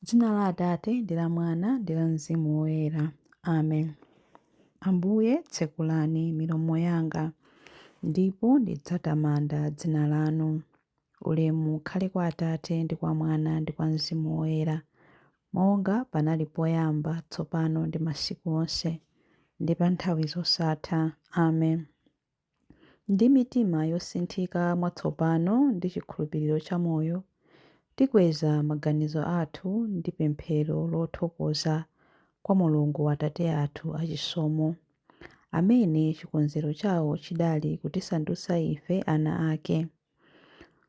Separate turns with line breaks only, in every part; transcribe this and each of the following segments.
Dzina la Atate ndi la Mwana ndi la Mzimu Woyera. Amen. Ambuye tsekulani milomo yanga, ndipo ndidzatamanda dzina lanu. Ulemu ukhale kwa Atate ndi kwa Mwana ndi kwa Mzimu Woyera, monga panali poyamba, tsopano ndi masiku onse, ndi pa nthawi zosatha. Amen. Ndi mitima yosinthika mwatsopano ndi chikhulupiriro chamoyo, tikweza maganizo athu ndi pemphero lothokoza kwa Mulungu Atate athu achisomo, amene chikonzero chawo chidali kutisandutsa ife ana ake.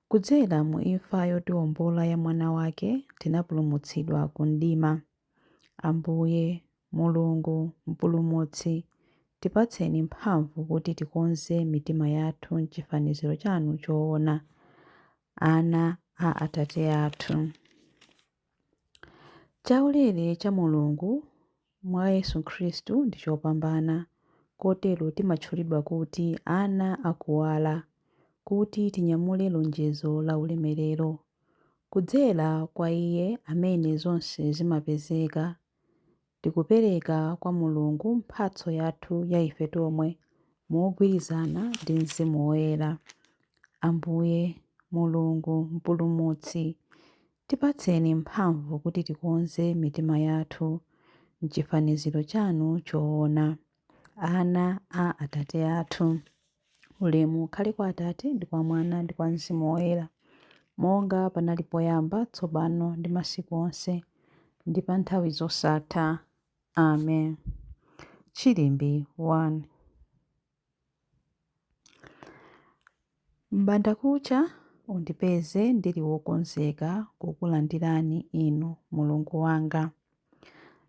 Kudzera mu imfa yotiwombola ya mwana wake, tinapulumutsidwa ku mdima. Ambuye Mulungu Mpulumutsi, tipatseni mphamvu kuti tikonze mitima yathu m'chifaniziro chanu choona, ana a Atate athu. Chaulere cha Mulungu mwa Yesu Khristu ndi chopambana, kotero timatchulidwa kuti ana akuwala, kuti tinyamule lonjezo la ulemerero. Kudzera kwa Iye amene zonse zimapezeka, tikupereka kwa Mulungu mphatso yathu ya ife tomwe mogwirizana ndi Mzimu Woyera. Ambuye Mulungu Mpulumutsi, tipatseni mphamvu kuti tikonze mitima yathu m'chifaniziro chanu choona, ana a Atate athu. Ulemu ukhale kwa Atate ndi kwa Mwana ndi kwa Mzimu Woyera, monga panali poyamba, tsopano ndi masiku onse, ndi pa nthawi zosatha. Amen. Chilimbi 1. M'bandakucha undipeze ndili wokonzeka kukulandirani Inu Mulungu wanga.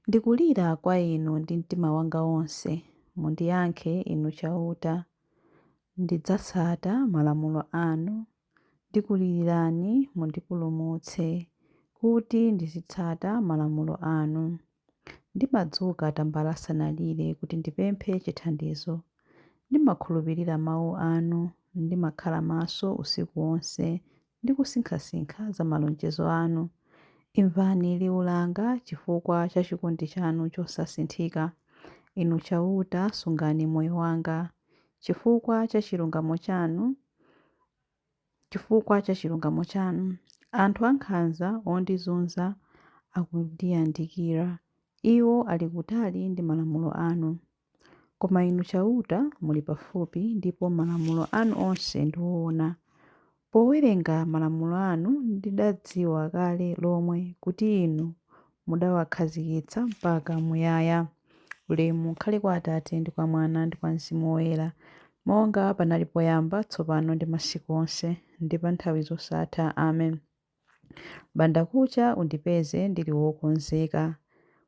Ndikulira kwa Inu ndi mtima wanga wonse, mundiyankhe Inu chauta. Ndidzatsata malamulo anu, ndikulilirani mundipulumutse, kuti ndizitsata malamulo anu. Ndimadzuka tambala sanalire kuti ndipemphe chithandizo, ndimakhulupirira mawu anu, ndimakhala maso usiku wonse ndikusinkhasinkha za malonjezo anu. Imvani liwu langa chifukwa cha chikondi chanu chosasinthika. Inu chauta, sungani moyo wanga chifukwa cha chilungamo chanu. Anthu ankhanza ondizunza akundiyandikira, iwo ali kutali ndi malamulo anu. Koma Inu chauta muli pafupi, ndipo malamulo anu onse ndi woona. Powerenga malamulo anu ndidadziwa kale lomwe kuti Inu mudawakhazikitsa mpaka muyaya. Ulemu ukhale kwa Atate ndi kwa Mwana ndi kwa Mzimu Woyera, monga panali poyamba, tsopano ndi masiku onse, ndi pa nthawi zosatha. Amen. Bandakucha undipeze ndili wokonzeka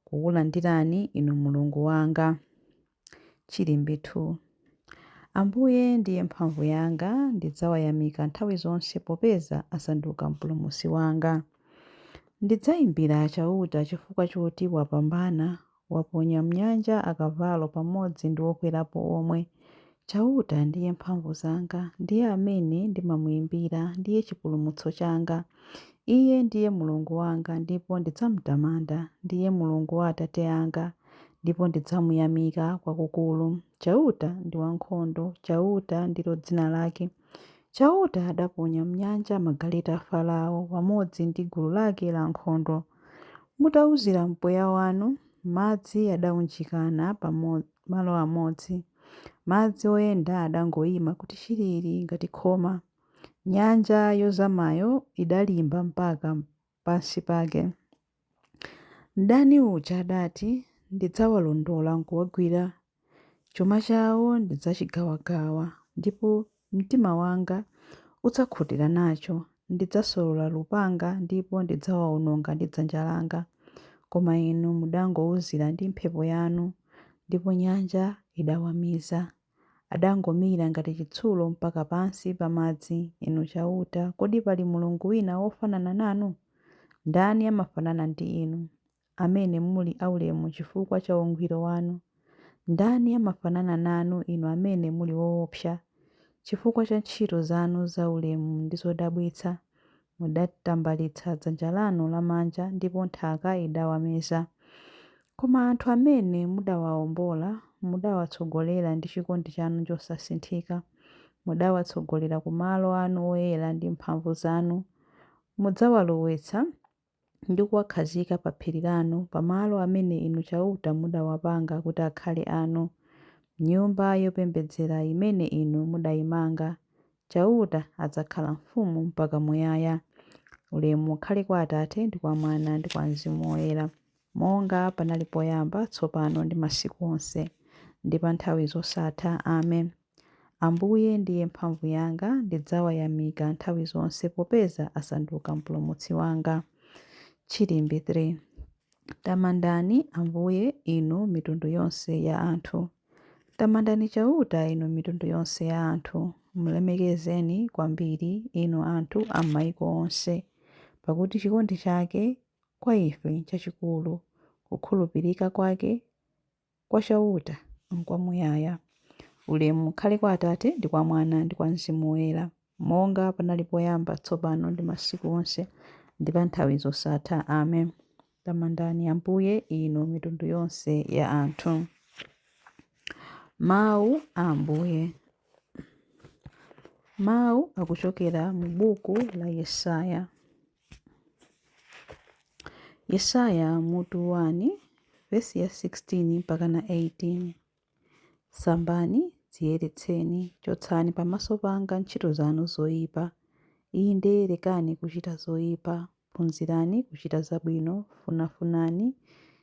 kukulandirani Inu Mulungu wanga. Chilimbi 2. Ambuye ndiye mphamvu yanga, ndidzawayamika nthawi zonse popeza asanduka mpulumutsi wanga. Ndidzayimbira chauta chifukwa choti wapambana, waponya m'nyanja akavalo pamodzi ndi okwerapo omwe. Chauta ndiye mphamvu zanga, ndiye amene ndimamuyimbira, ndiye chipulumutso changa. Iye ndiye Mulungu wanga ndipo ndidzamutamanda, ndiye Mulungu wa Atate anga ndipo ndidzamuyamika kwakukulu. Chauta ndi wankhondo, chauta ndilo dzina lake. Chauta adaponya m'nyanja magaleta a Farao pamodzi ndi gulu lake la nkhondo. Mutawuzira mpweya wanu, madzi adawunjikana malo amodzi. Madzi oyenda adangoyima kuti chilili ngati khoma. Nyanja yozamayo idalimba mpaka pansi pake. Mdani uja adati, ndidzawalondola nkuwagwira. Chuma chawo ndidzachigawagawa, ndipo mtima wanga udzakhutira nacho. Ndidzasolola lupanga ndipo ndidzawawononga ndi dzanja langa. Koma Inu mudangowuzira ndi mphepo yanu, ndipo nyanja idawamiza. Adangomira ngati chitsulo mpaka pansi pa madzi. Inu chauta, kodi pali Mulungu wina wofanana nanu? Ndani amafanana ndi Inu, amene muli aulemu chifukwa cha ungwiro wanu? Ndani amafanana nanu, Inu amene muli woopsa chifukwa cha ntchito zanu zaulemu ndi zodabwitsa? mudatambalitsa dzanja lanu lamanja ndipo nthaka idawameza. Koma anthu amene mudawawombola mudawatsogolera ndi chikondi chanu chosasinthika. Mudawatsogolera ku malo anu oyera ndi mphamvu zanu. Mudzawalowetsa ndi kuwakhazika pa phiri lanu, pamalo amene inu chauta mudawapanga kuti akhale anu, nyumba yopembedzera imene inu mudayimanga. Chauta adzakhala mfumu mpaka muyaya. Ulemu ukhale kwa Atate ndi kwa Mwana ndi kwa Mzimu Woyera, monga panali poyamba, tsopano ndi masiku onse, ndi pa nthawi zosatha. Amen. Ambuye ndiye mphamvu yanga, ndidzawayamika nthawi zonse popeza asanduka mpulumutsi wanga. Chilimbi 3. Tamandani Ambuye inu mitundu yonse ya anthu. Tamandani chauta inu mitundu yonse ya anthu. Mulemekezeni kwambiri inu anthu a m'mayiko onse, pakuti chikondi chake kwa ife n'chachikulu, kukhulupirika kwake kwa chauta n'kwamuyaya. Ulemu ukhale kwa Atate ndi kwa Mwana ndi kwa Mzimu Woyera, monga panali poyamba, tsopano ndi masiku onse, ndi pa nthawi zosatha. Amen. Tamandani Ambuye inu mitundu yonse ya anthu. Mawu a Ambuye. Mawu akuchokera mu buku la Yesaya. Yesaya mutu 1 vesi ya 16 mpaka na 18. Sambani, dziyeretseni, chotsani pamaso panga ntchito zanu zoyipa. Inde lekani kuchita zoyipa, phunzirani kuchita zabwino, funafunani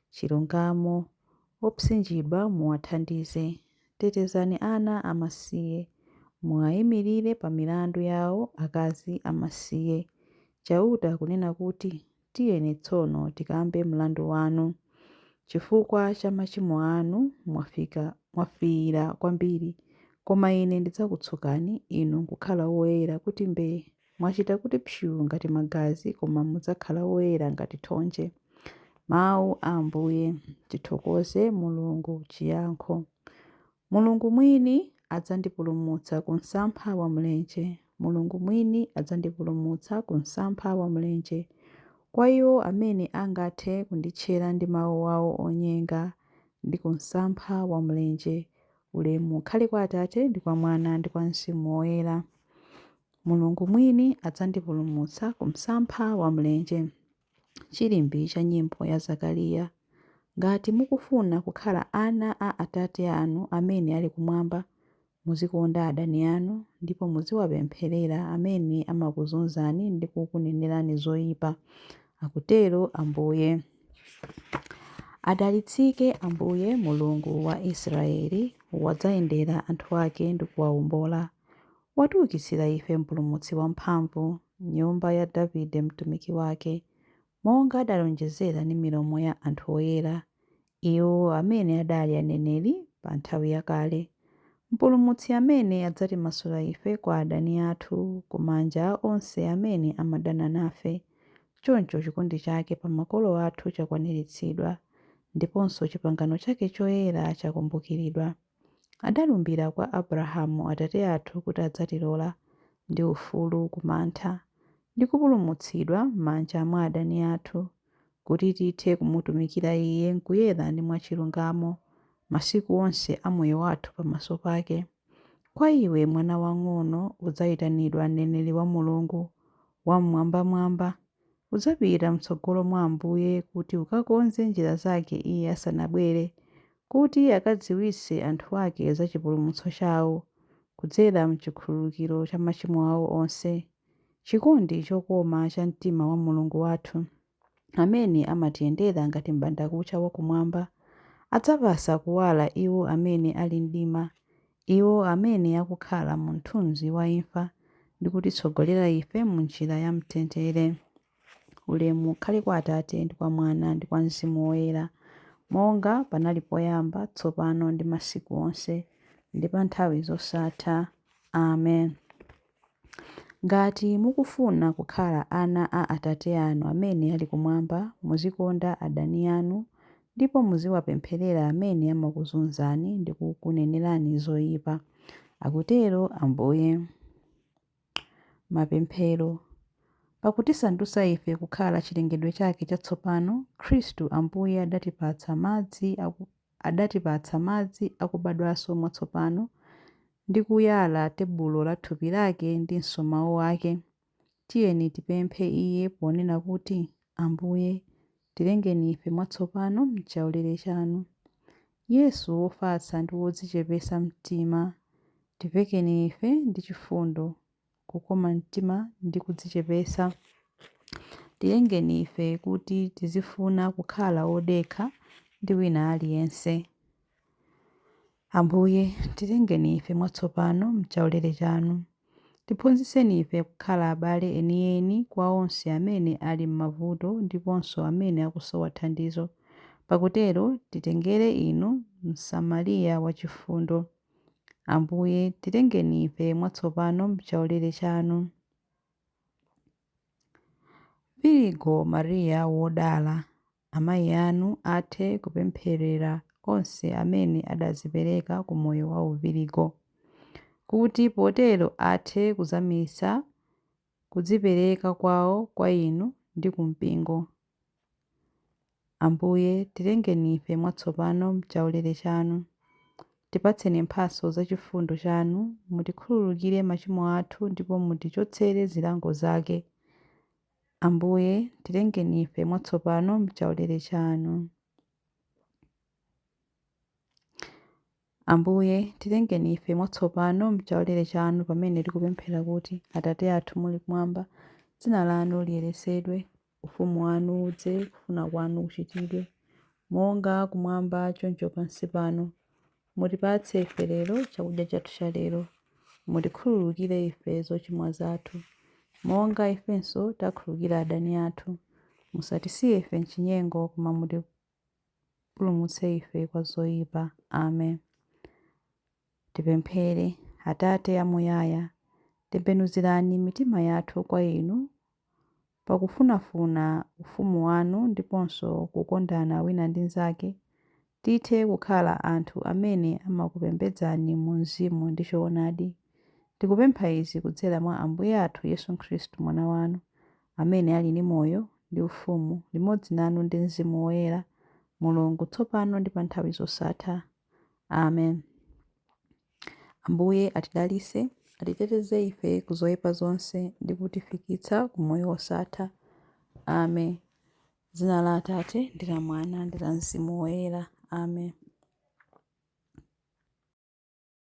chilungamo, opsinjidwa muwathandize. Tetezani ana amasiye, muwayimirire pa milandu yawo akazi amasiye. Chauta kunena kuti, tiyeni tsono tikambe mlandu wanu. Chifukwa cha machimo anu mwafiira kwambiri, koma ine ndidzakutsukani inu kukhala woyera kuti mbee. Mwachita kuti pshu ngati magazi, koma mudzakhala woyera ngati thonje. Mawu a Ambuye. Tithokoze Mulungu. Chiyankho. Mulungu mwini adzandipulumutsa ku msampha wa mlenje. Mulungu mwini adzandipulumutsa ku msampha wa mlenje. Kwa iwo amene angathe kunditchera ndi mawu awo onyenga, ndi ku msampha wa mlenje. Ulemu ukhale kwa Atate ndi kwa Mwana ndi kwa Mzimu Woyera. Mulungu mwini adzandipulumutsa ku msampha wa mlenje. Chilimbi cha nyimbo ya Zakariya. Ngati mukufuna kukhala ana a Atate anu amene ali kumwamba, muzikonda adani anu ndipo muziwapempherera amene amakuzunzani ndi kukunenerani zoyipa, akutero Ambuye. Adalitsike Ambuye Mulungu wa Israeli, wadzayendera anthu ake ndi kuwawombola. Watiukitsira ife mpulumutsi wamphamvu, nyumba ya Davide mtumiki wake, monga adalonjezera ndi milomo ya anthu oyera, iwo amene adali aneneri pa nthawi yakale. Mpulumutsi amene adzatimasula ife kwa adani athu, kumanja onse amene amadana nafe. Choncho chikondi chake pa makolo athu chakwaniritsidwa, ndiponso chipangano chake choyera chakumbukiridwa. Adalumbira kwa Abrahamu atate athu kuti adzatilola ndi ufulu kumantha, ndi kupulumutsidwa m'manja mwa adani athu, kuti tithe kumutumikira Iye nkuyera ndi mwachilungamo masiku onse a moyo wathu pamaso pake. Kwa iwe mwana wang'ono udzayitanidwa mneneri wa Mulungu wamwambamwamba. Udzapita mtsogolo mwa Ambuye kuti ukakonze njira zake Iye asanabwere, kuti akadziwitse anthu ake za chipulumutso chawo, kudzera mchikhululukiro cha machimo awo onse. Chikondi chokoma cha mtima wa Mulungu wathu, amene amatiyendera ngati m'bandakucha wakumwamba, adzapasa kuwala iwo amene ali mdima, iwo amene akukhala mu mthunzi wa imfa, ndi kutitsogolera ife mu njira ya mtendere. Ulemu ukhale kwa Atate ndi kwa Mwana ndi kwa Mzimu Woyera, monga panali poyamba, tsopano ndi masiku onse, ndi pa nthawi zosatha. Amen. Ngati mukufuna kukhala ana a Atate anu amene ali kumwamba, muzikonda adani anu, ndipo muziwapempherera amene amakuzunzani ndi kukunenerani zoyipa, akutero Ambuye. Mapemphero. Pakutisandutsa ife kukhala chilengedwe chake chatsopano, Khristu Ambuye adatipatsa madzi akubadwanso mwatsopano ndi kuyala tebulo la thupi lake ndinso mawu ake. Tiyeni tipemphe Iye ponena kuti, Ambuye, tilengeni ife mwatsopano m'chaulere chanu. Yesu wofatsa ndi wodzichepetsa mtima, tivekeni ife ndi chifundo, kukoma mtima ndi kudzichepetsa. Tilengeni ife kuti tizifuna kukhala odekha ndi wina aliyense. Ambuye, tilengeni ife mwatsopano m'chaulere chanu. Tiphunzitseni ife kukhala abale enieni kwa onse amene ali m'mavuto ndiponso amene akusowa thandizo. Pakutero titengere inu Msamariya wachifundo. Ambuye, tilengeni ife mwatsopano m'chaulere chanu. Virigo Mariya wodala, amayi anu athe kupempherera onse amene adadzipereka ku moyo wa uvirigo, kuti potero athe kuzamitsa kudzipereka kwawo kwa inu ndi kumpingo. Ambuye, tilengeni ife mwatsopano m'chaulere chanu. Tipatseni mphatso za chifundo chanu, mutikhululukire machimo athu ndipo mutichotsere zilango zake. Ambuye, tilengeni ife mwatsopano m'chaulere chanu. Ambuye, tilengeni ife mwatsopano m'chaulere chanu pamene tikupemphera kuti, Atate athu muli kumwamba, dzina lanu liyeretsedwe, ufumu wanu udze, kufuna kwanu kuchitidwe, monga kumwamba choncho pansi pano. Mutipatse ife lero chakudya chathu cha lero. Mutikhululukire ife zochimwa zathu, monga ifenso takhululukira adani athu. Musatisiye ife m'chinyengo, koma mutipulumutse ife kwa zoyipa. Amen. Tipemphere. Atate amuyaya, tembenuzirani mitima yathu kwa inu pakufunafuna ufumu wanu ndiponso kukondana wina ndi nzake, tithe kukhala anthu amene amakupembedzani mu mzimu ndi choonadi. Tikupempha izi kudzera mwa Ambuye athu Yesu Khristu mwana wanu, amene ali ndi moyo ndi ufumu limodzi nanu ndi Mzimu Woyera, Mulungu tsopano ndi pa nthawi zosatha. Amen. Ambuye atidalitse, atiteteze ife ku zoyipa zonse ndi kutifikitsa ku moyo wosatha. Amen. Dzina la Atate ndi la Mwana ndi la Mzimu Woyera. Amen.